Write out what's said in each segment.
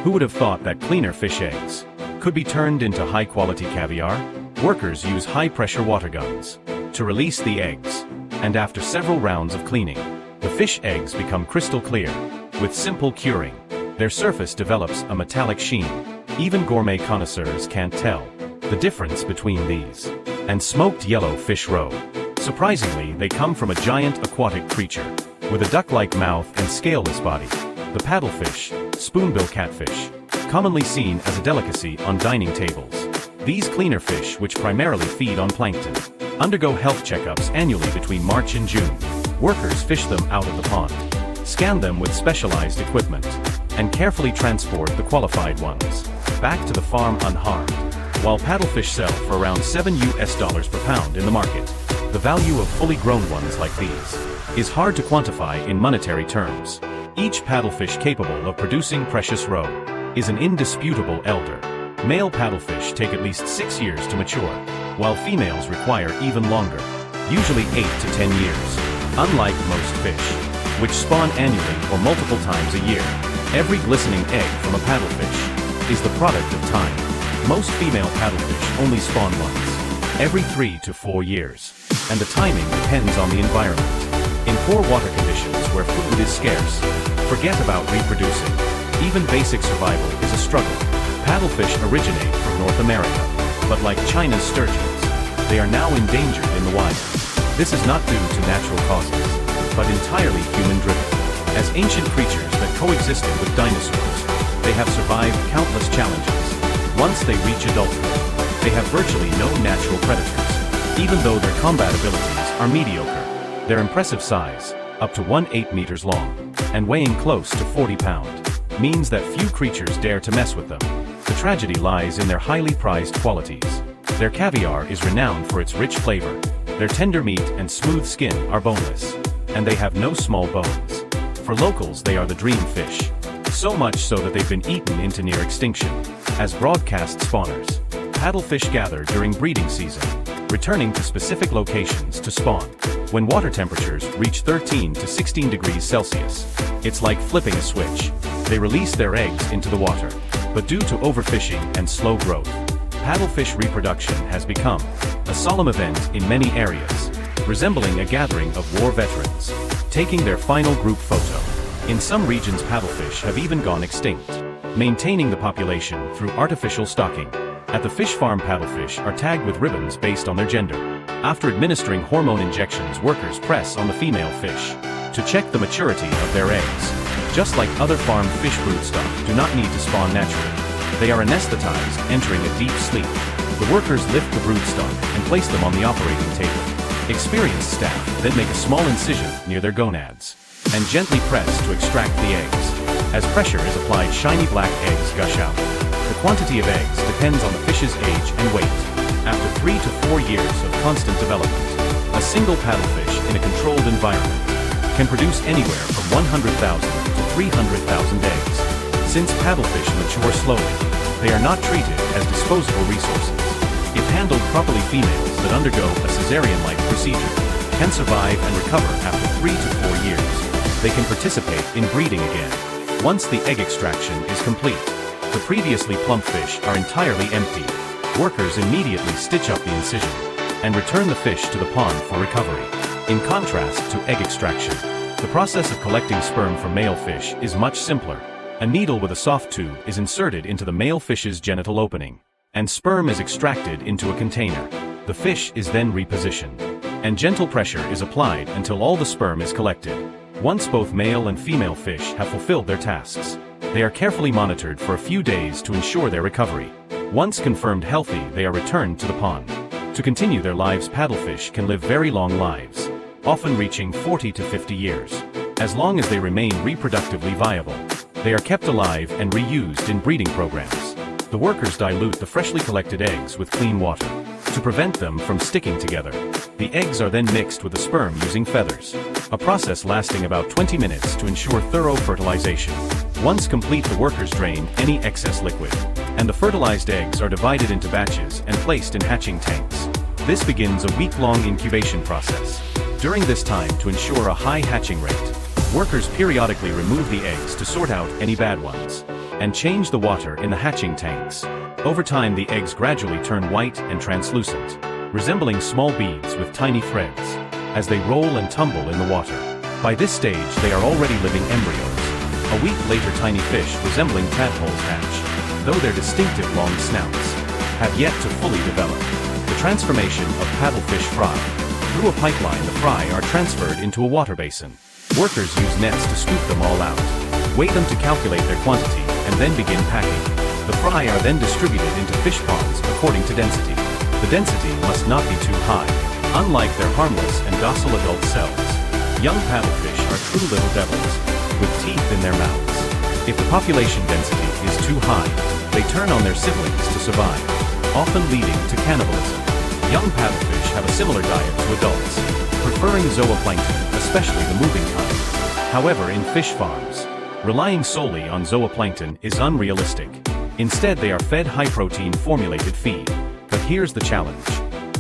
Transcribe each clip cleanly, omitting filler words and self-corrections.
Who would have thought that cleaner fish eggs could be turned into high-quality caviar? Workers use high-pressure water guns to release the eggs, and after several rounds of cleaning, the fish eggs become crystal clear. With simple curing, their surface develops a metallic sheen. Even gourmet connoisseurs can't tell the difference between these and smoked yellow fish roe. Surprisingly, they come from a giant aquatic creature with a duck-like mouth and scaleless body. The paddlefish, spoonbill catfish, commonly seen as a delicacy on dining tables. These cleaner fish, which primarily feed on plankton, undergo health checkups annually between March and June. Workers fish them out of the pond, scan them with specialized equipment, and carefully transport the qualified ones back to the farm unharmed. While paddlefish sell for around $7 per pound in the market, the value of fully grown ones like these is hard to quantify in monetary terms. Each paddlefish capable of producing precious roe is an indisputable elder. Male paddlefish take at least 6 years to mature, while females require even longer, usually 8 to 10 years. Unlike most fish, which spawn annually or multiple times a year, every glistening egg from a paddlefish is the product of time. Most female paddlefish only spawn once, every 3 to 4 years, and the timing depends on the environment. In poor water conditions where food is scarce, forget about reproducing. Even basic survival is a struggle. Paddlefish originate from North America, but like China's sturgeons, they are now endangered in the wild. This is not due to natural causes, but entirely human-driven. As ancient creatures that coexisted with dinosaurs, they have survived countless challenges. Once they reach adulthood, they have virtually no natural predators, even though their combat abilities are mediocre. Their impressive size, up to 1/8 meters long, and weighing close to 40 pounds, means that few creatures dare to mess with them. The tragedy lies in their highly prized qualities. Their caviar is renowned for its rich flavor. Their tender meat and smooth skin are boneless, and they have no small bones. For locals, they are the dream fish. So much so that they've been eaten into near extinction. As broadcast spawners, paddlefish gather during breeding season, returning to specific locations to spawn. When water temperatures reach 13 to 16 degrees Celsius, it's like flipping a switch. They release their eggs into the water. But due to overfishing and slow growth, paddlefish reproduction has become a solemn event in many areas, resembling a gathering of war veterans, taking their final group photo. In some regions, paddlefish have even gone extinct, maintaining the population through artificial stocking. At the fish farm, paddlefish are tagged with ribbons based on their gender. After administering hormone injections, workers press on the female fish to check the maturity of their eggs. Just like other farmed fish, broodstock do not need to spawn naturally. They are anesthetized, entering a deep sleep. The workers lift the broodstock and place them on the operating table. Experienced staff then make a small incision near their gonads and gently press to extract the eggs. As pressure is applied, shiny black eggs gush out. The quantity of eggs depends on the fish's age and weight. After 3 to 4 years of constant development, a single paddlefish in a controlled environment can produce anywhere from 100,000 to 300,000 eggs. Since paddlefish mature slowly, they are not treated as disposable resources. If handled properly, females that undergo a cesarean-like procedure can survive and recover after 3 to 4 years. They can participate in breeding again. Once the egg extraction is complete, the previously plump fish are entirely empty. Workers immediately stitch up the incision and return the fish to the pond for recovery. In contrast to egg extraction, the process of collecting sperm from male fish is much simpler. A needle with a soft tube is inserted into the male fish's genital opening, and sperm is extracted into a container. The fish is then repositioned, and gentle pressure is applied until all the sperm is collected. Once both male and female fish have fulfilled their tasks, they are carefully monitored for a few days to ensure their recovery. Once confirmed healthy, they are returned to the pond. To continue their lives, paddlefish can live very long lives, often reaching 40 to 50 years. As long as they remain reproductively viable, they are kept alive and reused in breeding programs. The workers dilute the freshly collected eggs with clean water to prevent them from sticking together. The eggs are then mixed with the sperm using feathers, a process lasting about 20 minutes to ensure thorough fertilization. Once complete, the workers drain any excess liquid, and the fertilized eggs are divided into batches and placed in hatching tanks. This begins a week-long incubation process. During this time, to ensure a high hatching rate, workers periodically remove the eggs to sort out any bad ones. and change the water in the hatching tanks. Over time, the eggs gradually turn white and translucent, resembling small beads with tiny threads, as they roll and tumble in the water. By this stage, they are already living embryos. A week later, tiny fish resembling tadpoles hatch, though their distinctive long snouts have yet to fully develop. The transformation of paddlefish fry. Through a pipeline, the fry are transferred into a water basin. Workers use nets to scoop them all out, weigh them to calculate their quantity, and then begin packing. The fry are then distributed into fish ponds according to density. The density must not be too high. Unlike their harmless and docile adult selves, young paddlefish are true little devils, with teeth in their mouths. If the population density is too high, they turn on their siblings to survive, often leading to cannibalism. Young paddlefish have a similar diet to adults, preferring zooplankton, especially the moving kind. However, in fish farms, relying solely on zooplankton is unrealistic. Instead, they are fed high-protein formulated feed. But here's the challenge.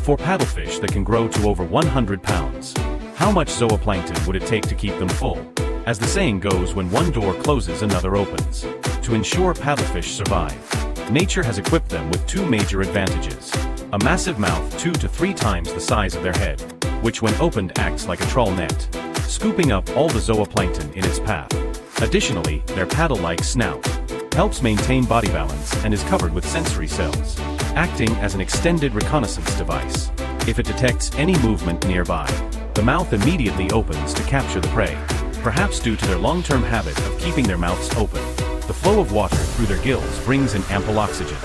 For paddlefish that can grow to over 100 pounds, how much zooplankton would it take to keep them full? As the saying goes, when one door closes, another opens. To ensure paddlefish survive, nature has equipped them with two major advantages. A massive mouth 2 to 3 times the size of their head, which when opened acts like a trawl net, scooping up all the zooplankton in its path. Additionally, their paddle-like snout helps maintain body balance and is covered with sensory cells, acting as an extended reconnaissance device. If it detects any movement nearby, the mouth immediately opens to capture the prey. Perhaps due to their long-term habit of keeping their mouths open, the flow of water through their gills brings in ample oxygen,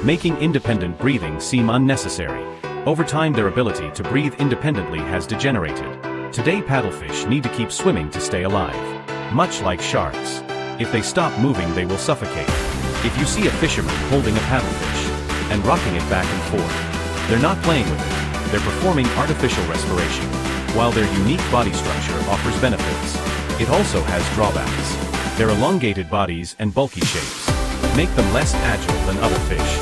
making independent breathing seem unnecessary. Over time, their ability to breathe independently has degenerated. Today, paddlefish need to keep swimming to stay alive. Much like sharks, if they stop moving, they will suffocate. If you see a fisherman holding a paddlefish and rocking it back and forth, they're not playing with it, they're performing artificial respiration. While their unique body structure offers benefits, it also has drawbacks. Their elongated bodies and bulky shapes make them less agile than other fish.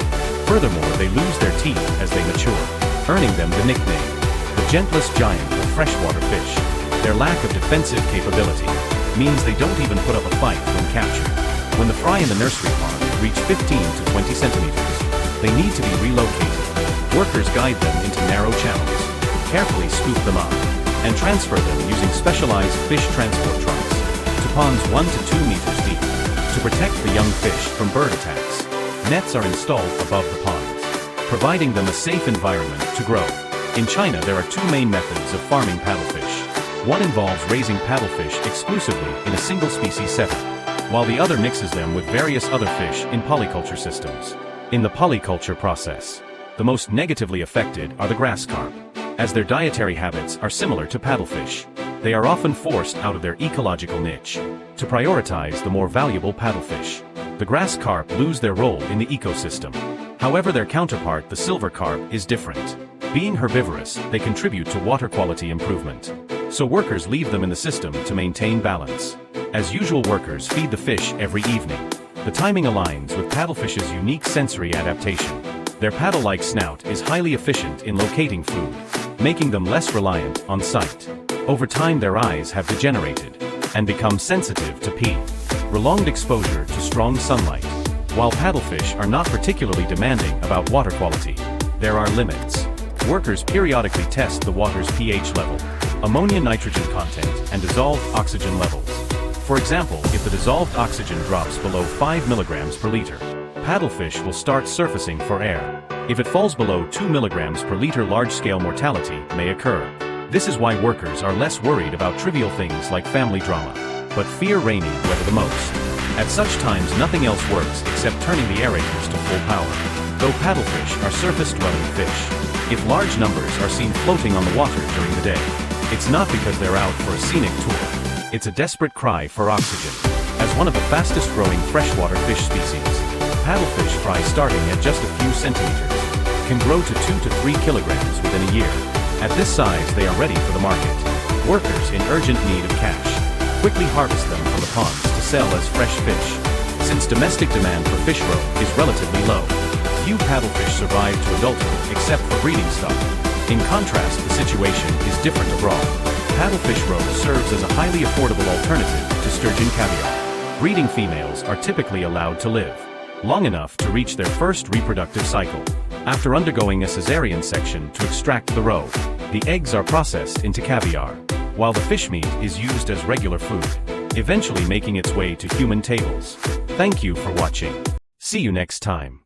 Furthermore, they lose their teeth as they mature, earning them the nickname, the gentlest giant of freshwater fish. Their lack of defensive capability means they don't even put up a fight when captured. When the fry in the nursery pond reach 15 to 20 centimeters, they need to be relocated. Workers guide them into narrow channels, carefully scoop them up, and transfer them using specialized fish transport trucks to ponds 1 to 2 meters deep. To protect the young fish from bird attacks, nets are installed above the ponds, providing them a safe environment to grow. In China, there are two main methods of farming paddlefish. One involves raising paddlefish exclusively in a single species setup, while the other mixes them with various other fish in polyculture systems. In the polyculture process, the most negatively affected are the grass carp. As their dietary habits are similar to paddlefish, they are often forced out of their ecological niche to prioritize the more valuable paddlefish. The grass carp lose their role in the ecosystem. However, their counterpart, the silver carp, is different. Being herbivorous, they contribute to water quality improvement. So workers leave them in the system to maintain balance. As usual, workers feed the fish every evening. The timing aligns with paddlefish's unique sensory adaptation. Their paddle-like snout is highly efficient in locating food, making them less reliant on sight. Over time, their eyes have degenerated and become sensitive to pee. Prolonged exposure to strong sunlight. While paddlefish are not particularly demanding about water quality, there are limits. Workers periodically test the water's pH level, ammonia nitrogen content, and dissolved oxygen levels. For example, if the dissolved oxygen drops below 5 milligrams per liter, paddlefish will start surfacing for air. If it falls below 2 milligrams per liter, large-scale mortality may occur. This is why workers are less worried about trivial things like family drama, but fear rainy weather the most. At such times, nothing else works except turning the aerators to full power. Though paddlefish are surface-dwelling fish, if large numbers are seen floating on the water during the day, it's not because they're out for a scenic tour. It's a desperate cry for oxygen. As one of the fastest-growing freshwater fish species, paddlefish fry, starting at just a few centimeters, can grow to 2 to 3 kilograms within a year. At this size, they are ready for the market. Workers in urgent need of cash quickly harvest them from the ponds to sell as fresh fish. Since domestic demand for fish roe is relatively low, few paddlefish survive to adulthood except for breeding stock. In contrast, the situation is different abroad. Paddlefish roe serves as a highly affordable alternative to sturgeon caviar. Breeding females are typically allowed to live long enough to reach their first reproductive cycle. After undergoing a cesarean section to extract the roe, the eggs are processed into caviar, while the fish meat is used as regular food, eventually making its way to human tables. Thank you for watching. See you next time.